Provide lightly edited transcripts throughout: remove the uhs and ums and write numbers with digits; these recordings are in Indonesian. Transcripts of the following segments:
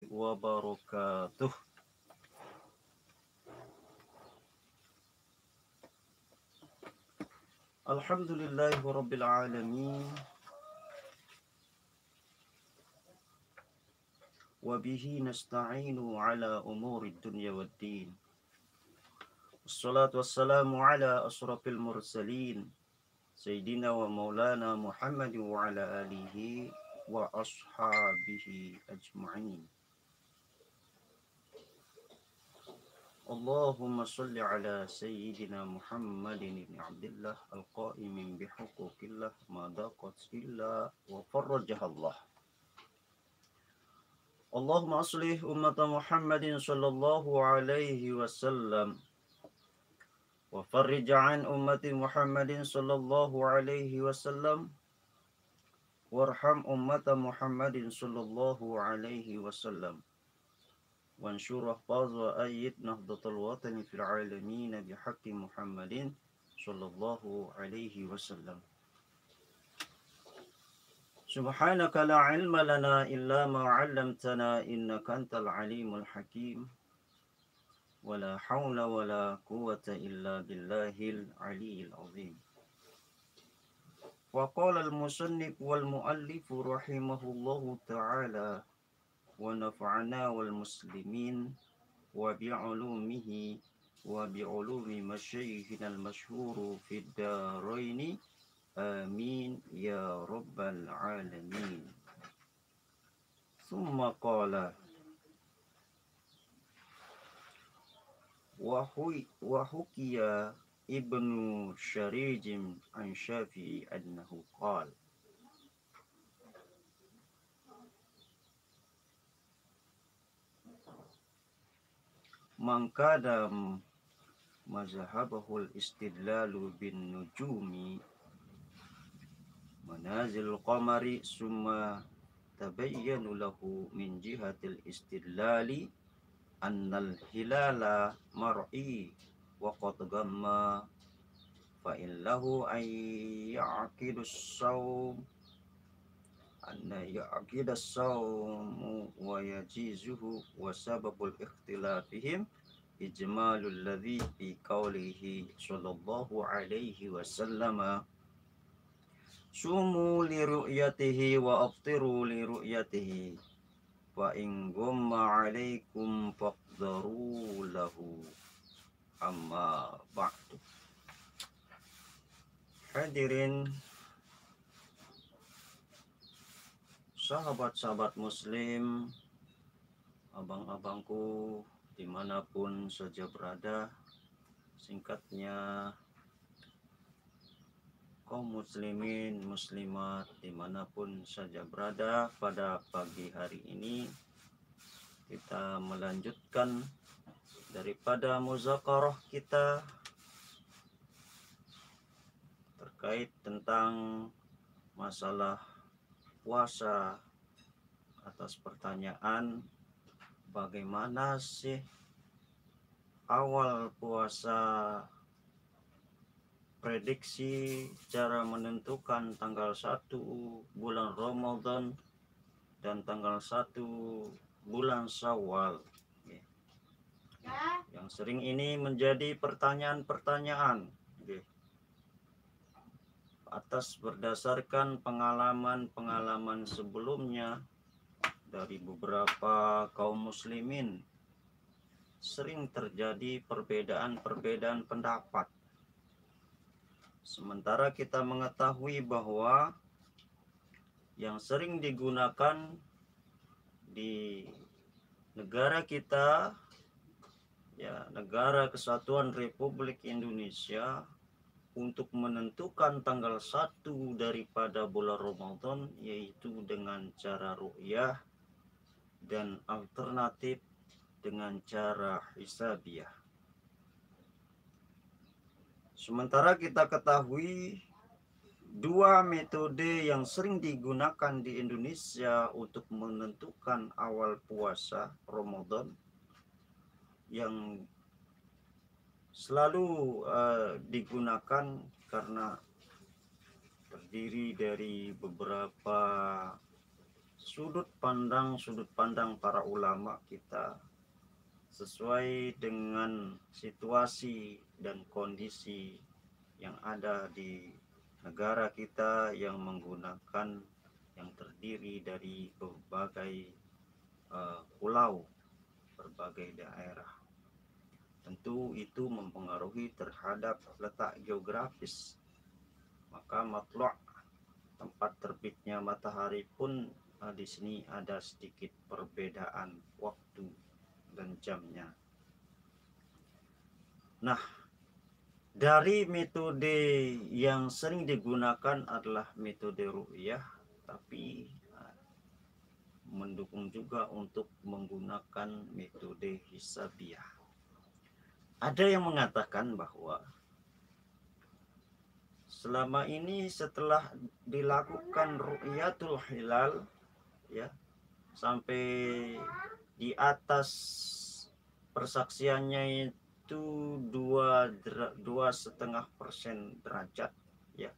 wabarakatuh. Alhamdulillahirabbil alamin. Wa bihi nasta'inu ala umurid dunya waddin. Wassalatu wassalamu ala asrafil mursalin Sayyidina wa maulana Muhammad wa ala alihi wa ashabihi ajma'in. Allahumma salli ala Sayyidina Muhammadin ibn Abdullah al-qa'imin bihuquqillah ma daqat illa wa farrajahallah. Allahumma aslih ummata Muhammadin sallallahu alaihi wasallam wa farrij an ummati Muhammadin sallallahu alaihi wasallam warham ummata Muhammadin sallallahu alaihi wasallam wanshur ahfaz wa ayyid nahdatal watani fil alamin bihaqqi Muhammadin sallallahu alaihi wasallam. Subhanaka la ilma lana illa ma 'allamtana innaka antal alimul hakim. Wala haula wala quwwata illa billahil aliyyil azim. Wa qala al-musannif wal muallif rahimahullahu ta'ala wa nafa'ana wal muslimin wa bi'ulumihi wa bi'ulumi masyayikhina al-mashhur fid daraini. Amin ya rabbal alamin. Thumma qala wa hukiya ibnu Syarijim an Syafi'i annahu qala man kadam mazhabahul istidlalu bin nujumi manazil qamari summa tabayyanu lahu min jihatil istidlali annal hilala mar'i wa qad gamma fa illahu ay ya'qidus sawm anna ya'qidus sawm wa yajizuhu wa sababul ikhtilafihim ijmalul ladhi fi qawlihi sallallahu alaihi wasallama sumu li ru'yatihi wa aftiru li ru'yatihi wa in gumma alaikum faqdaru lahu amma ba'du. Hadirin sahabat-sahabat muslim, abang-abangku dimanapun saja berada, singkatnya kaum muslimin muslimat dimanapun saja berada, pada pagi hari ini kita melanjutkan daripada muzakarah kita terkait tentang masalah puasa, atas pertanyaan bagaimana sih awal puasa, prediksi cara menentukan tanggal 1 bulan Ramadan dan tanggal 1 bulan Syawal. Yang sering ini menjadi pertanyaan-pertanyaan atas berdasarkan pengalaman-pengalaman sebelumnya dari beberapa kaum muslimin. Sering terjadi perbedaan-perbedaan pendapat. Sementara kita mengetahui bahwa yang sering digunakan di negara kita, ya, Negara Kesatuan Republik Indonesia, untuk menentukan tanggal 1 daripada bulan Ramadan yaitu dengan cara ru'yah dan alternatif dengan cara hisabiah. Sementara kita ketahui dua metode yang sering digunakan di Indonesia untuk menentukan awal puasa Ramadan yang selalu digunakan karena terdiri dari beberapa sudut pandang para ulama kita sesuai dengan situasi dan kondisi yang ada di negara kita yang menggunakan yang terdiri dari berbagai pulau, berbagai daerah. Tentu itu mempengaruhi terhadap letak geografis. Maka matlu' tempat terbitnya matahari pun di sini ada sedikit perbedaan waktu dan jamnya. Nah, dari metode yang sering digunakan adalah metode ru'yah, tapi mendukung juga untuk menggunakan metode hisabiyah. Ada yang mengatakan bahwa selama ini setelah dilakukan ru'yatul hilal ya sampai di atas persaksiannya itu 2,5% derajat ya,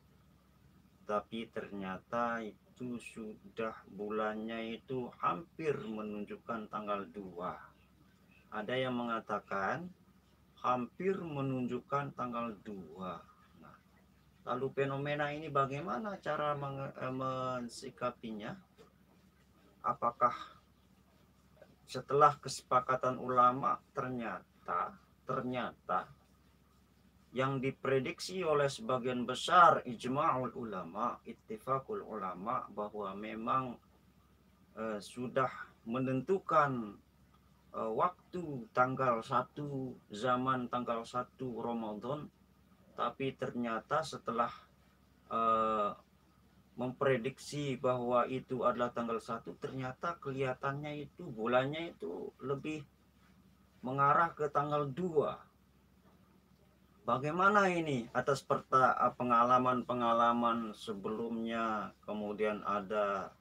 tapi ternyata itu sudah bulannya itu hampir menunjukkan tanggal 2. Ada yang mengatakan hampir menunjukkan tanggal 2. Nah, lalu fenomena ini bagaimana cara mensikapinya? Apakah setelah kesepakatan ulama ternyata yang diprediksi oleh sebagian besar ijma'ul ulama, ittifaqul ulama, bahwa memang sudah menentukan waktu tanggal 1, zaman tanggal 1 Ramadan, tapi ternyata setelah memprediksi bahwa itu adalah tanggal 1, ternyata kelihatannya itu bulannya itu lebih mengarah ke tanggal 2. Bagaimana ini atas pengalaman-pengalaman sebelumnya? Kemudian ada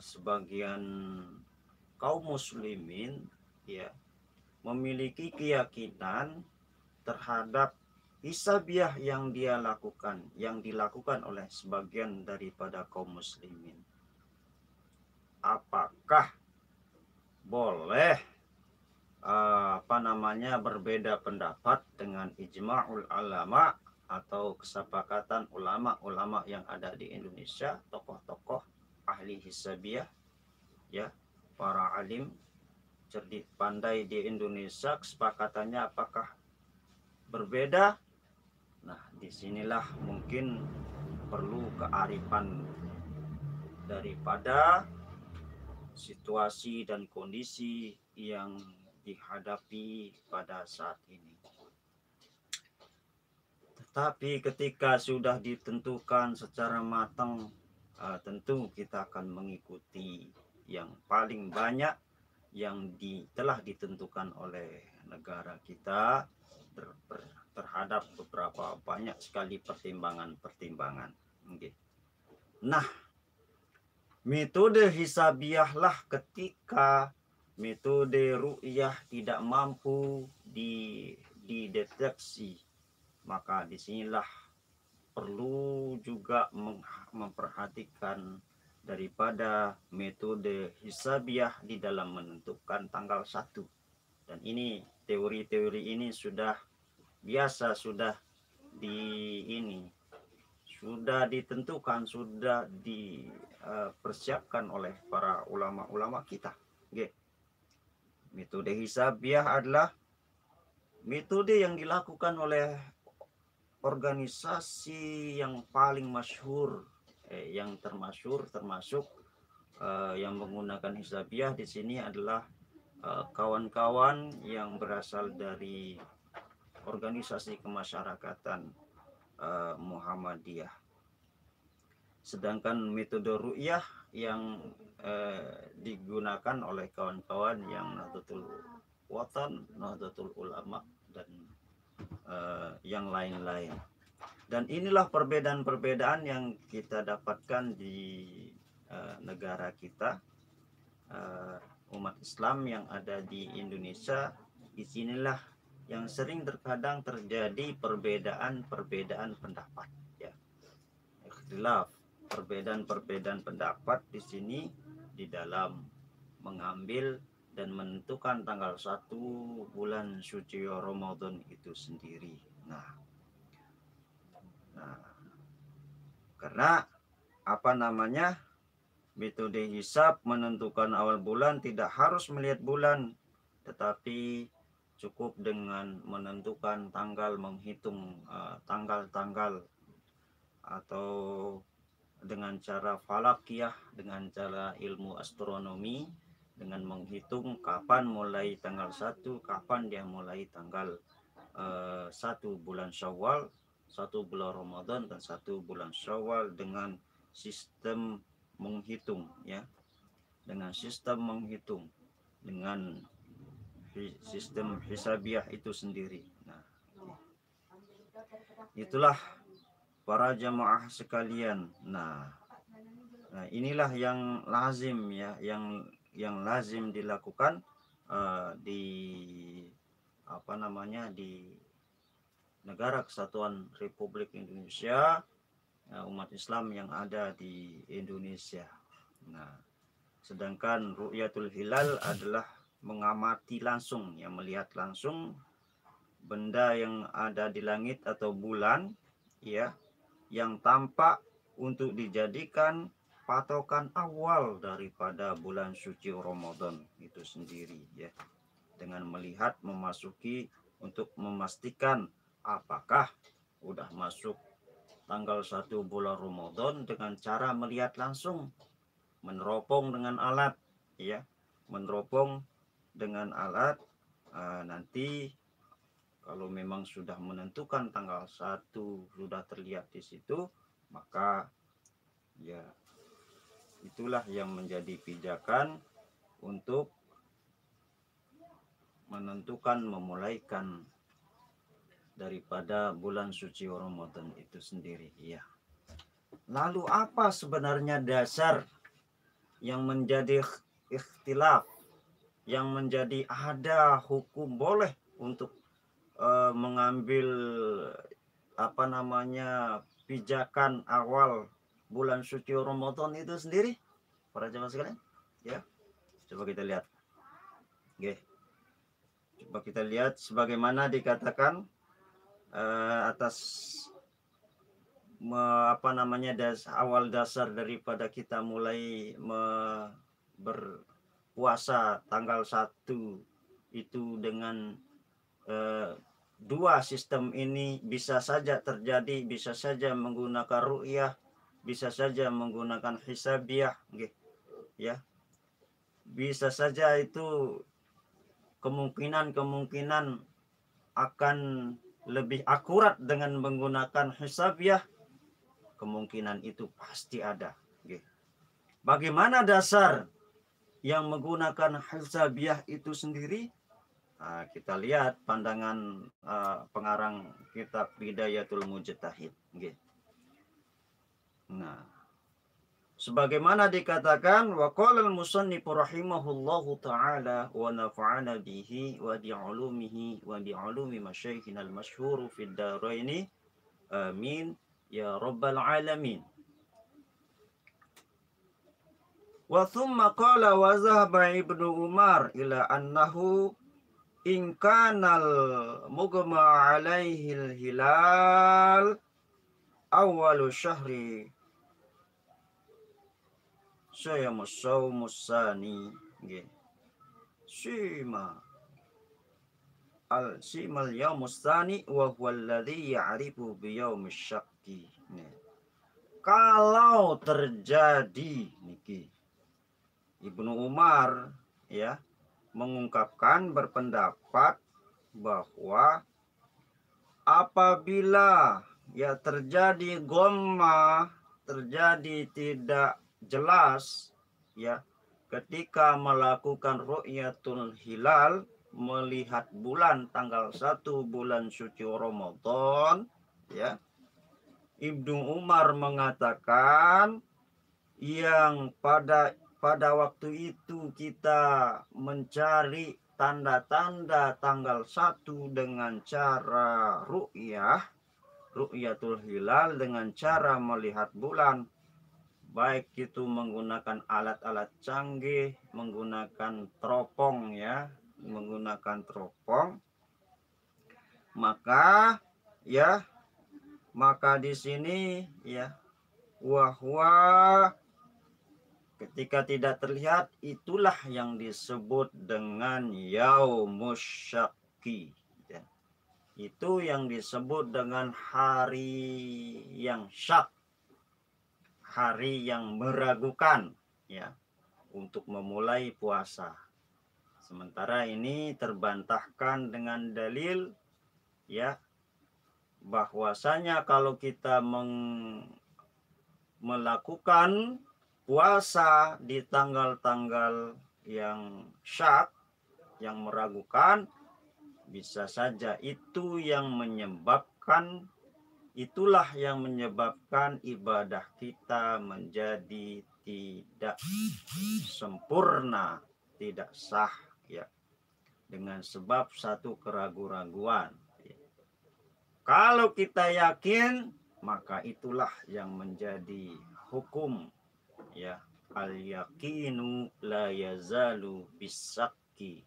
sebagian kaum muslimin ya memiliki keyakinan terhadap hisabiyah yang dilakukan oleh sebagian daripada kaum muslimin. Apakah boleh berbeda pendapat dengan ijma'ul ulama atau kesepakatan ulama-ulama yang ada di Indonesia, tokoh-tokoh ahli hisabiyah ya, para alim cerdik pandai di Indonesia, kesepakatannya apakah berbeda? Nah, disinilah mungkin perlu kearifan daripada situasi dan kondisi yang dihadapi pada saat ini. Tetapi ketika sudah ditentukan secara matang, tentu kita akan mengikuti yang paling banyak yang telah ditentukan oleh negara kita terhadap beberapa banyak sekali pertimbangan-pertimbangan. Nah, metode hisabiyah lah ketika metode ru'yah tidak mampu dideteksi, maka disinilah perlu juga memperhatikan daripada metode hisabiyah di dalam menentukan tanggal 1. Dan ini teori-teori ini sudah biasa, sudah ditentukan, sudah dipersiapkan oleh para ulama-ulama kita. Metode hisabiyah adalah metode yang dilakukan oleh organisasi yang paling masyhur, yang termasuk yang menggunakan hisabiyah di sini adalah kawan-kawan yang berasal dari organisasi kemasyarakatan Muhammadiyah. Sedangkan metode ru'yah yang digunakan oleh kawan-kawan yang Nahdlatul Watan, Nahdlatul Ulama, dan yang lain-lain. Dan inilah perbedaan-perbedaan yang kita dapatkan di negara kita, umat Islam yang ada di Indonesia. Disinilah yang sering terkadang terjadi perbedaan pendapat ya, ikhtilaf. perbedaan-perbedaan pendapat di sini di dalam mengambil dan menentukan tanggal 1 bulan suci Ramadan itu sendiri. Nah, karena apa namanya, metode hisab menentukan awal bulan tidak harus melihat bulan, tetapi cukup dengan menentukan tanggal, menghitung tanggal-tanggal atau dengan cara falakiyah, dengan cara ilmu astronomi, dengan menghitung kapan mulai tanggal 1, kapan dia mulai tanggal 1 bulan Syawal, 1 bulan Ramadan dan 1 bulan Syawal dengan sistem menghitung, ya, dengan sistem menghitung, dengan sistem hisabiah itu sendiri. Nah, itulah para jamaah sekalian. Nah, inilah yang lazim, ya, yang lazim dilakukan di apa namanya, di negara kesatuan Republik Indonesia, umat Islam yang ada di Indonesia. Nah, sedangkan ru'yatul hilal adalah mengamati langsung, ya, melihat langsung benda yang ada di langit atau bulan, ya, yang tampak untuk dijadikan patokan awal daripada bulan suci Ramadan itu sendiri, ya, dengan melihat memasuki untuk memastikan apakah udah masuk tanggal 1 bulan Ramadan dengan cara melihat langsung, meneropong dengan alat, ya, meneropong dengan alat. Nanti kalau memang sudah menentukan tanggal 1 sudah terlihat di situ, maka ya itulah yang menjadi pijakan untuk menentukan memulaikan daripada bulan suci Ramadan itu sendiri, ya. Lalu apa sebenarnya dasar yang menjadi ikhtilaf, yang menjadi ada hukum boleh untuk mengambil apa namanya pijakan awal bulan suci Ramadan itu sendiri, para jemaah sekalian, ya? Coba kita lihat. Oke. Coba kita lihat sebagaimana dikatakan atas apa namanya awal dasar daripada kita mulai berpuasa tanggal 1 itu dengan dua sistem ini bisa saja terjadi, bisa saja menggunakan ru'yah, bisa saja menggunakan hisabiah, ya, bisa saja itu kemungkinan akan lebih akurat dengan menggunakan hisabiah, kemungkinan itu pasti ada. Bagaimana dasar yang menggunakan hisabiah itu sendiri? Kita lihat pandangan pengarang kitab Bidayatul Mujtahid. Nah, sebagaimana dikatakan wa qala al-musannif rahimahullahu taala wa nafa'ana bihi wa bi 'ulumihi wa bi 'ulumi masyayikhina al-masyhur fid daraini amin ya rabbal alamin. Wa thumma qala wa zahaba Ibnu Umar ila annahu in kanal mughma alaihi al-hilal awwalu syahri saya musani simal yaumusani wa huwa alladhi ya'rifu bi yaumish syakki. Kalau terjadi niki, Ibnu Umar, ya, mengungkapkan berpendapat bahwa apabila ya terjadi gomma, terjadi tidak jelas, ya, ketika melakukan ru'yatul hilal, melihat bulan tanggal 1 bulan suci Ramadan, ya, Ibnu Umar mengatakan yang pada waktu itu kita mencari tanda-tanda tanggal 1 dengan cara ru'yatul hilal, dengan cara melihat bulan, baik itu menggunakan alat-alat canggih, menggunakan teropong ya, menggunakan teropong, maka ya, maka di sini ya, wahwa ketika tidak terlihat itulah yang disebut dengan yaumus syakki ya. Itu yang disebut dengan hari yang syak, hari yang meragukan ya, untuk memulai puasa. Sementara ini terbantahkan dengan dalil ya, bahwasanya kalau kita melakukan puasa di tanggal-tanggal yang syak, yang meragukan, bisa saja itulah yang menyebabkan ibadah kita menjadi tidak sempurna, tidak sah ya, dengan sebab satu keraguan-raguan. Kalau kita yakin, maka itulah yang menjadi hukum ya. Al yakinu la yazalu bisakki.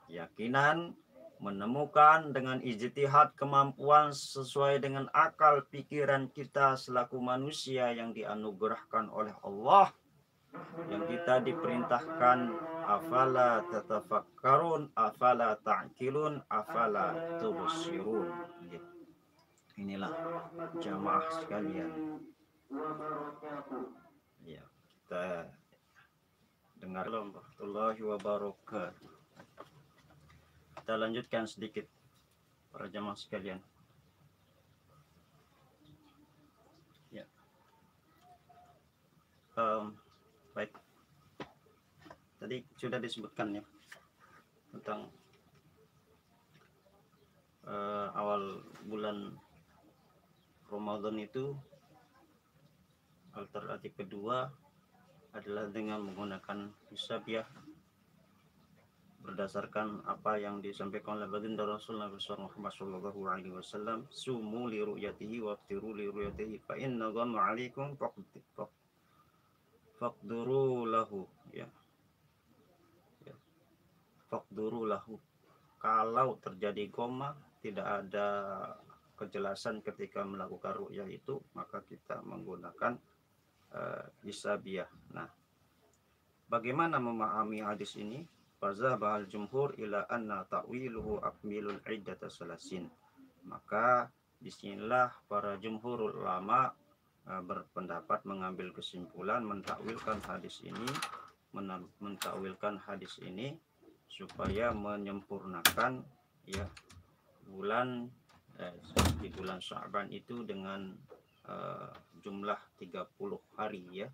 Keyakinan menemukan dengan ijtihad kemampuan sesuai dengan akal pikiran kita selaku manusia yang dianugerahkan oleh Allah, yang kita diperintahkan afala tatafakkarun, afala ta'qilun, afala tubsirun. Inilah jamaah sekalian ya, kita dengar warahmatullahi wabarakatuh. Kita lanjutkan sedikit para jamaah sekalian ya. Baik, tadi sudah disebutkan ya tentang awal bulan Ramadan itu alternatif kedua adalah dengan menggunakan hisab ya, berdasarkan apa yang disampaikan oleh baginda Rasulullah Muhammad sallallahu alaihi wasallam, sumu li ru'yatihi wa aftiru li ru'yatihi fa inna dhamma 'alaikum faqduru lahu ya. Faqduru lahu, kalau terjadi koma, tidak ada kejelasan ketika melakukan ru'yah itu, maka kita menggunakan hisabiah. Nah, bagaimana memahami hadis ini? Fazhabal jumhur ila anna ta'wiluhu akmilul iddata salasin. Maka disinilah para jumhur ulama berpendapat, mengambil kesimpulan, mentakwilkan hadis ini supaya menyempurnakan ya bulan di bulan Sya'ban itu dengan jumlah 30 hari ya,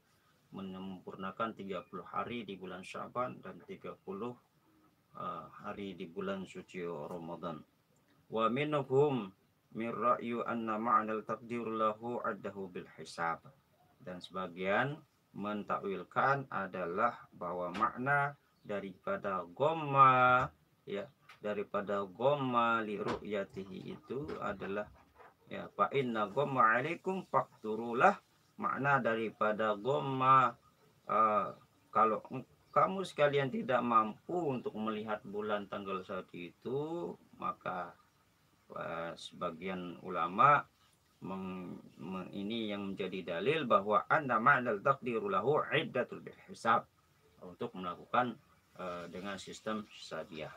menyempurnakan 30 hari di bulan Sya'ban dan 30 hari di bulan suci Ramadan. Wa minhum min ra'yu anna ma'nal taqdir lahu addahu bil hisab. Dan sebagian mentakwilkan adalah bahwa makna daripada gomma ya, daripada gomma li ru'yatihi itu adalah ya, fa inna gomma alaikum faqturulah. Makna daripada gomma, kalau kamu sekalian tidak mampu untuk melihat bulan tanggal 1 itu, maka sebagian ulama ini yang menjadi dalil bahwa anna ma'nal taqdiru lahu iddatul hisab, untuk melakukan dengan sistem hisabiah.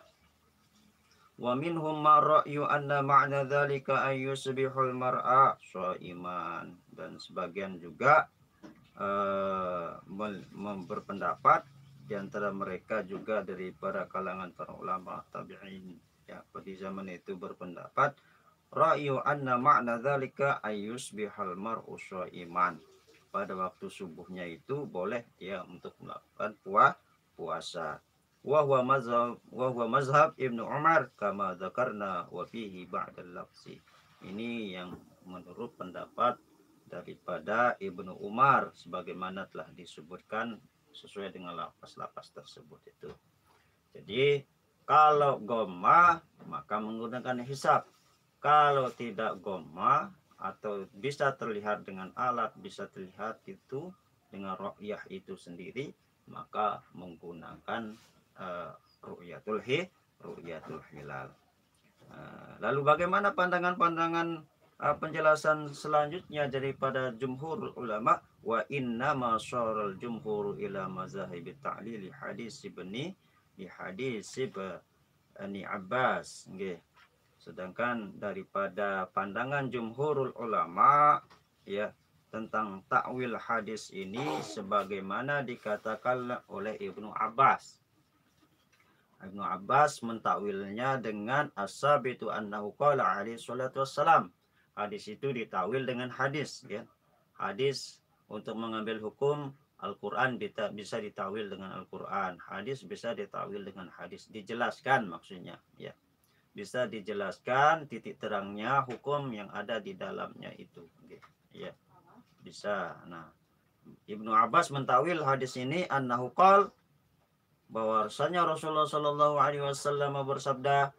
Wa minhum ma ra'yu anna ma'na dzalika ay yusbihul mar'a shaiman. Dan sebagian juga berpendapat, di antara mereka juga dari para kalangan para ulama tabi'in ya pada zaman itu, berpendapat ra'yu anna ma'na dzalika ay yusbihal mar'u shaiman. Pada waktu subuhnya itu boleh dia untuk melakukan puasa. Wa huwa mazhab Ibnu Umar kama dzakarna wa fihi ba'dal lafzi. Ini yang menurut pendapat daripada Ibnu Umar, sebagaimana telah disebutkan sesuai dengan lapas-lapas tersebut itu. Jadi kalau gomma maka menggunakan hisab. Kalau tidak gomma atau bisa terlihat dengan alat, bisa terlihat itu dengan ru'yah itu sendiri, maka menggunakan ru'yatul hilal. Lalu bagaimana pandangan-pandangan penjelasan selanjutnya daripada jumhur ulama? Wa inna ma syaral jumhur ila mazahib ta'lil hadis ibni Abbas. Okay. Sedangkan daripada pandangan jumhurul ulama ya tentang takwil hadis ini sebagaimana dikatakan oleh Ibnu Abbas. Ibnu Abbas mentakwilnya dengan as-sabitu annahu qala alaihi salatu wassalam. Hadis itu ditakwil dengan hadis ya. Hadis untuk mengambil hukum Al-Quran bisa ditakwil dengan Al-Quran. Hadis bisa ditakwil dengan hadis. Dijelaskan maksudnya ya. Bisa dijelaskan titik terangnya hukum yang ada di dalamnya itu. Ya. Bisa. Nah, Ibnu Abbas mentakwil hadis ini annahu qala bahwasanya Rasulullah Shallallahu Alaihi Wasallam bersabda,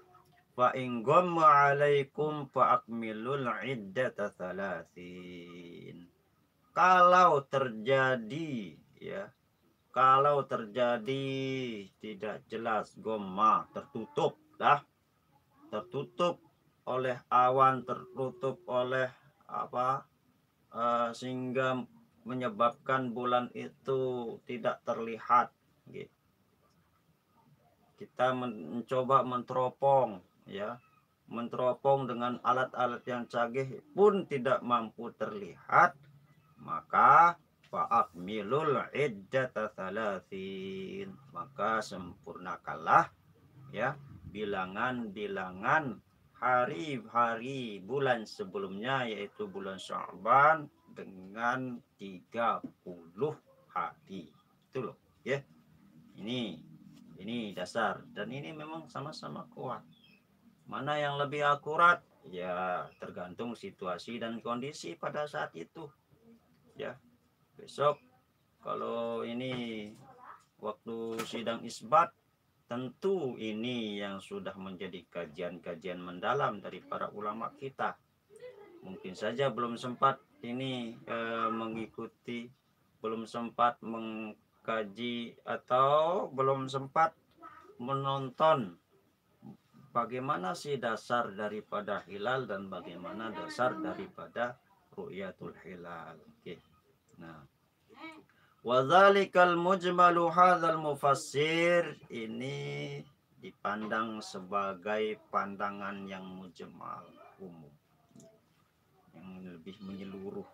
fa in ghamma alaikum fa akmilul iddata thalathin. Kalau terjadi ya, kalau terjadi tidak jelas ghamma, tertutup dah, tertutup oleh awan, tertutup oleh sehingga menyebabkan bulan itu tidak terlihat gitu. Kita mencoba menteropong ya, menteropong dengan alat-alat yang canggih pun tidak mampu terlihat, maka fa'akmilul iddata thalathin, maka sempurnakanlah ya bilangan-bilangan hari-hari bulan sebelumnya, yaitu bulan Sya'ban dengan 30 hari. Itu loh ya. Ini dasar, dan ini memang sama-sama kuat. Mana yang lebih akurat? Ya tergantung situasi dan kondisi pada saat itu. Ya, besok kalau ini waktu sidang isbat, tentu ini yang sudah menjadi kajian-kajian mendalam dari para ulama kita. Mungkin saja belum sempat ini mengikuti, belum sempat mengkaji, atau belum sempat menonton bagaimana sih dasar daripada hilal dan bagaimana dasar daripada ru'yatul hilal. Oke. Nah, wadzalikal mujmalu hadzal mufassir, ini dipandang sebagai pandangan yang mujmal, umum, yang lebih menyeluruh,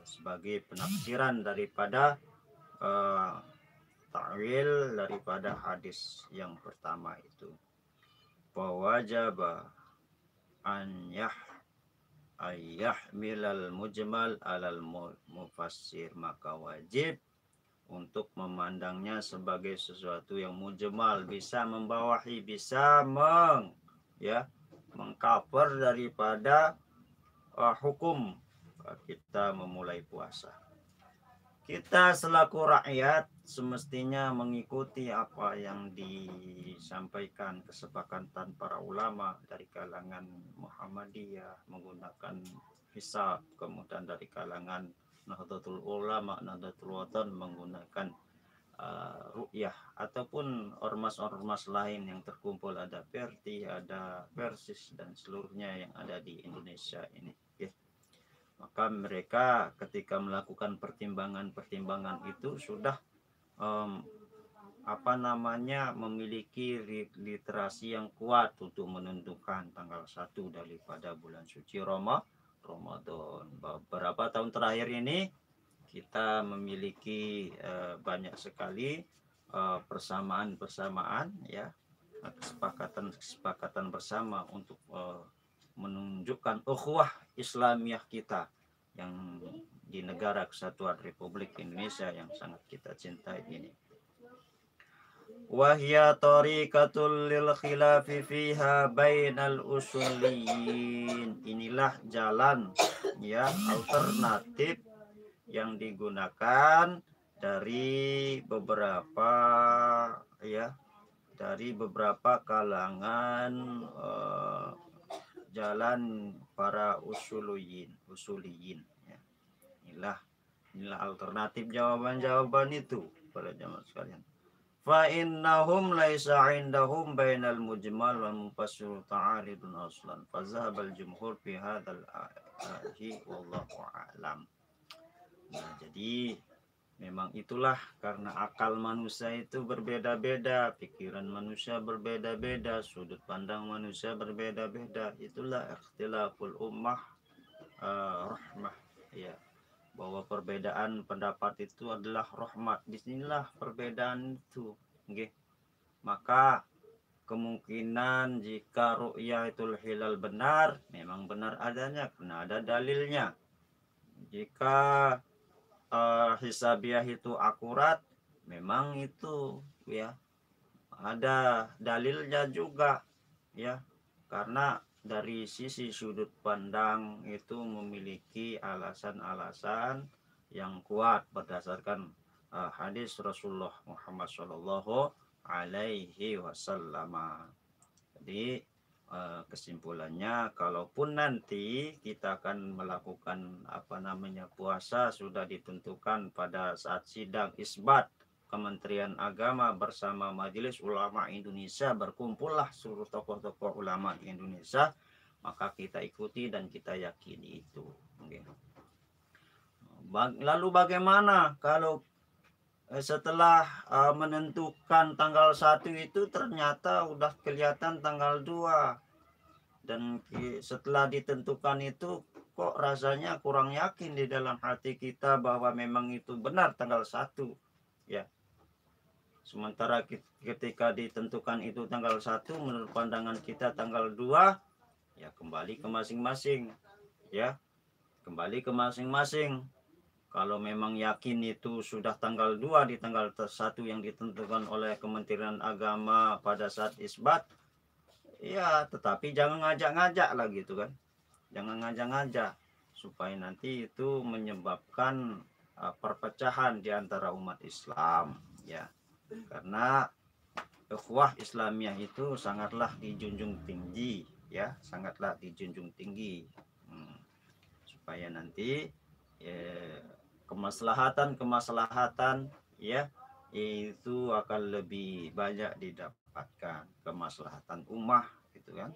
sebagai penafsiran daripada ta'wil daripada hadis yang pertama itu. Fawajaba an yahmilal mujmal alal mufassir, maka wajib untuk memandangnya sebagai sesuatu yang mujmal, bisa membawahi, bisa mengcover daripada hukum kita memulai puasa. Kita selaku rakyat semestinya mengikuti apa yang disampaikan kesepakatan para ulama dari kalangan Muhammadiyah menggunakan hisab, kemudian dari kalangan Nahdlatul Ulama, Nahdlatul Watan menggunakan ru'yah, ataupun ormas-ormas lain yang terkumpul, ada Perti, ada Persis, dan seluruhnya yang ada di Indonesia ini. Maka mereka ketika melakukan pertimbangan-pertimbangan itu sudah memiliki literasi yang kuat untuk menentukan tanggal 1 daripada bulan suci Ramadan. Beberapa tahun terakhir ini kita memiliki banyak sekali persamaan ya, kesepakatan bersama untuk menunjukkan ukhuwah Islamiyah kita yang di negara Kesatuan Republik Indonesia yang sangat kita cintai ini. Wahya tariqatul lil khilafi fiha bainal usuliyin, inilah jalan ya alternatif yang digunakan dari beberapa kalangan jalan para usuliyin ya. Inilah Inilah alternatif jawaban-jawaban itu pada jamaah sekalian. Fa innahum laisa indahum bainal mujmal wal mufassir ta'aridun aslan. Fa zahabal jumhur fi hadzal ahi wallahu a'lam. Nah, jadi memang itulah karena akal manusia itu berbeda-beda, pikiran manusia berbeda-beda, sudut pandang manusia berbeda-beda. Itulah ikhtilaful ummah rahmah, ya, bahwa perbedaan pendapat itu adalah rahmat. Disinilah perbedaan itu, okay. Maka kemungkinan jika ru'yatul hilal benar, memang benar adanya karena ada dalilnya. Jika hisabiah itu akurat, memang itu ya ada dalilnya juga, ya, karena dari sisi sudut pandang itu memiliki alasan-alasan yang kuat berdasarkan hadis Rasulullah Muhammad Shallallahu Alaihi Wasallam. Jadi kesimpulannya, kalaupun nanti kita akan melakukan puasa sudah ditentukan pada saat sidang isbat Kementerian Agama bersama Majelis Ulama Indonesia, berkumpullah seluruh tokoh-tokoh ulama di Indonesia, maka kita ikuti dan kita yakini itu. Lalu bagaimana kalau setelah menentukan tanggal 1 itu ternyata udah kelihatan tanggal 2, dan setelah ditentukan itu kok rasanya kurang yakin di dalam hati kita bahwa memang itu benar tanggal 1, ya. Sementara ketika ditentukan itu tanggal 1, menurut pandangan kita tanggal 2, ya kembali ke masing-masing, ya. Kembali ke masing-masing. Kalau memang yakin itu sudah tanggal 2 di tanggal 1 yang ditentukan oleh Kementerian Agama pada saat isbat, ya tetapi jangan ngajak-ngajak lah gitu kan. Jangan ngajak-ngajak supaya nanti itu menyebabkan perpecahan di antara umat Islam, ya. Karena ukhuwah Islamiyah itu sangatlah dijunjung tinggi, ya, sangatlah dijunjung tinggi. Supaya nanti kemaslahatan ya itu akan lebih banyak didapatkan, kemaslahatan ummah gitu kan.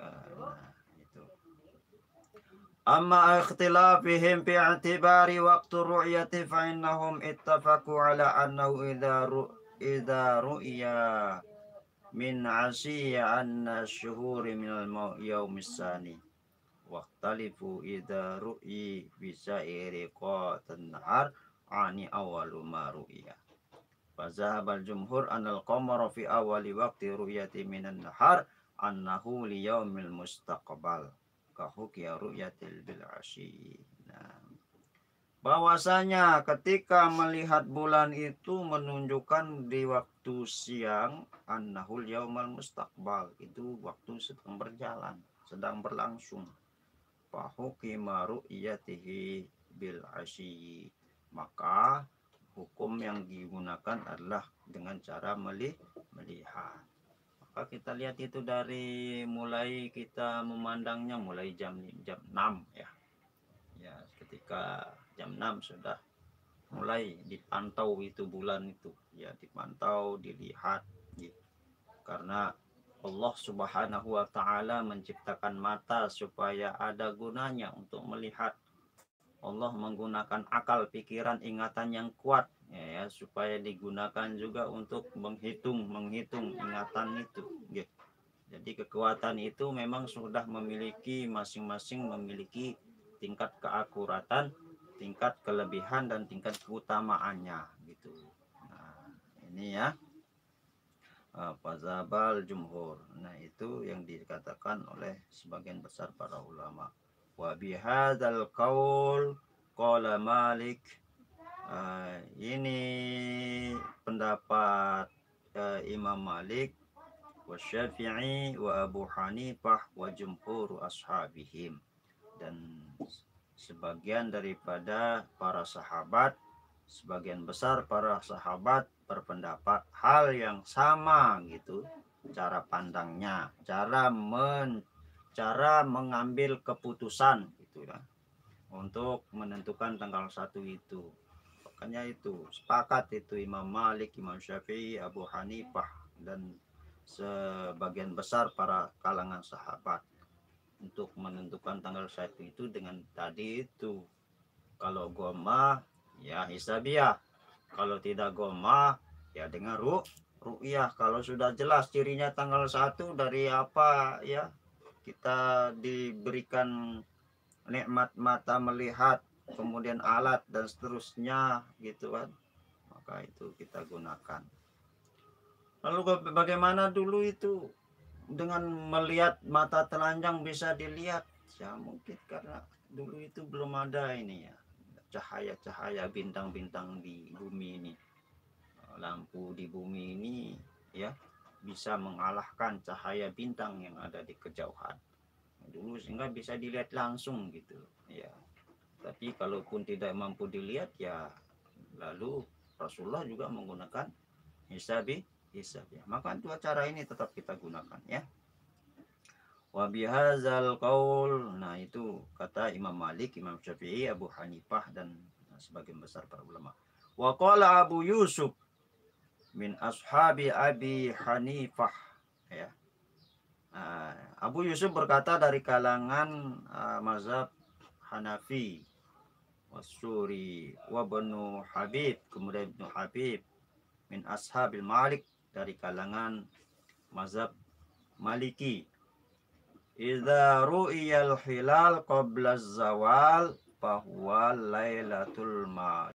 Nah, itu. Amma ikhtilafihim fi i'tibari waqtu ru'yati fa innahum ittafaqu ala annahu idza ru'ya min 'ashiya anna syuhuri min al-yawmis tsani waqtalifu idza ru'yi bisa iriqatan nahar ani awalu ma ru'ya. Fazahabal jumhur anal qamara fi awali waqti ru'yati minan nahar annahu li yaumil mustaqbal kahukiya ru'yatil bil asyi. Nah, bahwasanya ketika melihat bulan itu menunjukkan di waktu siang, annahul yaumal mustaqbal, itu waktu sedang berjalan, sedang berlangsung. Fahukima ru'yatihi bil asyi, maka hukum yang digunakan adalah dengan cara melihat. Maka kita lihat itu dari mulai kita memandangnya mulai jam 6 ya. Ya, ketika jam 6 sudah mulai dipantau itu bulan itu, ya, dipantau, dilihat gitu. Karena Allah Subhanahu wa taala menciptakan mata supaya ada gunanya untuk melihat. Allah menggunakan akal, pikiran, ingatan yang kuat, ya, supaya digunakan juga untuk menghitung ingatan itu, gitu. Jadi kekuatan itu memang sudah memiliki masing-masing memiliki tingkat keakuratan, tingkat kelebihan dan tingkat keutamaannya gitu. Nah, ini ya. Fazabal jumhur. Nah, itu yang dikatakan oleh sebagian besar para ulama. Wa bihadzal qaul qala Malik. Ini pendapat Imam Malik, wa Syafi'i, wa Abu Hanifah, wa jumhur ashabihim, dan sebagian daripada para sahabat, sebagian besar para sahabat berpendapat hal yang sama gitu, cara pandangnya, cara mengambil keputusan gitu ya, untuk menentukan tanggal 1 itu. Makanya itu sepakat itu Imam Malik, Imam Syafi'i, Abu Hanifah dan sebagian besar para kalangan sahabat untuk menentukan tanggal 1 itu dengan tadi itu. Kalau goma ya hisabiah, kalau tidak goma ya dengan ru'yah. Kalau sudah jelas cirinya tanggal 1 dari apa ya, kita diberikan nikmat mata melihat, kemudian alat dan seterusnya gitu kan, maka itu kita gunakan. Lalu bagaimana dulu itu dengan melihat mata telanjang bisa dilihat? Ya mungkin karena dulu itu belum ada ini ya, cahaya-cahaya bintang-bintang di bumi ini. Lampu di bumi ini ya bisa mengalahkan cahaya bintang yang ada di kejauhan dulu, sehingga bisa dilihat langsung gitu ya. Tapi kalaupun tidak mampu dilihat ya, lalu Rasulullah juga menggunakan hisab ya. Maka dua cara ini tetap kita gunakan ya. Wa bihadzal qaul, nah itu kata Imam Malik, Imam Syafi'i, Abu Hanifah dan sebagian besar para ulama. Wa qala Abu Yusuf min ashabi Abi Hanifah ya. Abu Yusuf berkata dari kalangan mazhab Hanafi, Wasuri wa Banu Habib, kemudian Ibnu Habib, min ashabil Malik, dari kalangan mazhab Maliki. Idza ru'iyal hilal qabla zawal fahuwa lailatul ma